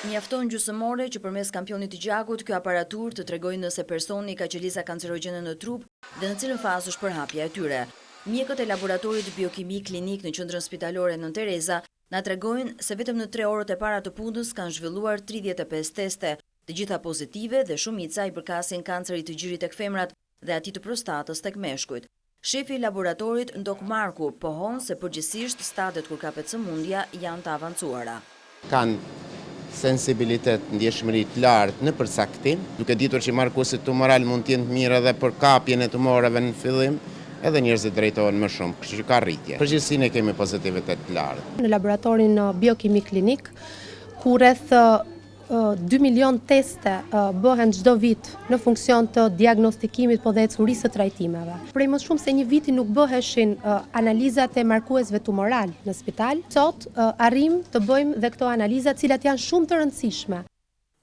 Mjafton gjysmore që përmes kampionit të gjakut kjo aparatur të tregojë nëse personi ka qelisa kancerogjene në trup dhe në cilën fazë është përhapja e tyre. Mjekët e laboratorit biokimik klinik në qendrën spitalore Nën Tereza na tregojnë se vetëm në 3 orët e para të punës kanë zhvilluar 35 teste, të gjitha pozitive dhe shumica i përkasin kancerit të gjirit tek femrat dhe atij të prostatës tek meshkujt. Shefi i laboratorit Ndok Marku pohon se përgjithsisht stadiet kur kapet sëmundja janë të avancuara. Kanë sensibilitet ndjeshmëri të lartë në përcaktim, duke ditur që markuesit tumoral mund të jenë të mirë edhe për kapjen e tumoreve në fillim, edhe njerëzit drejtohen më shumë, kështu që ka rritje. Përgjithësinë e kemi pozitivitet të lartë. Në laboratorin biokimik klinik, ku rreth 2 milion teste bëhen çdo vit në funksion të diagnostikimit po dhe ecurisë së trajtimeve. Prej më shumë se një viti nuk bëheshin analizat e markuesve tumoral në spital. Sot arrim të bëjmë dhe këto analiza, të cilat janë shumë të rëndësishme.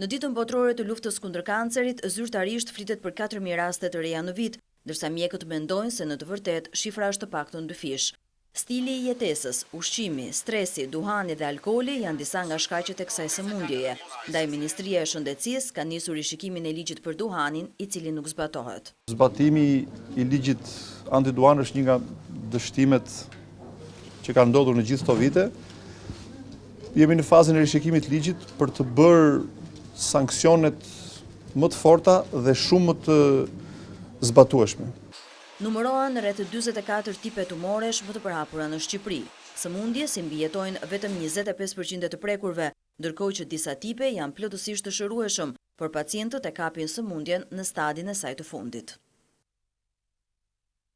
Në ditën botërore të luftës kundër kancerit, zyrtarisht flitet për 4.000 raste të reja në vit, ndërsa mjekët mendojnë se në të vërtetë shifra është të paktën dyfish. Stili i jetesës, ushqimi, stresi, duhani dhe alkooli janë disa nga shkaqet e kësaj sëmundjeje. Ndaj Ministria e Shëndetësisë ka nisur rishikimin e ligjit për duhanin, i cili nuk zbatohet. Zbatimi i ligjit antiduhan është një nga dështimet që kanë ndodhur në gjithë këto vite. Jemi në fazën e rishikimit të ligjit për të bërë sanksionet më të forta dhe shumë më të zbatueshme. Numërohen rreth 44 tipe tumoresh më të përhapura në Shqipëri. Sëmundje si mbijetojnë vetëm 25% të prekurve, ndërkohë që disa tipe janë plotësisht të shërueshëm, por pacientët e kapin sëmundjen në stadin e saj të fundit.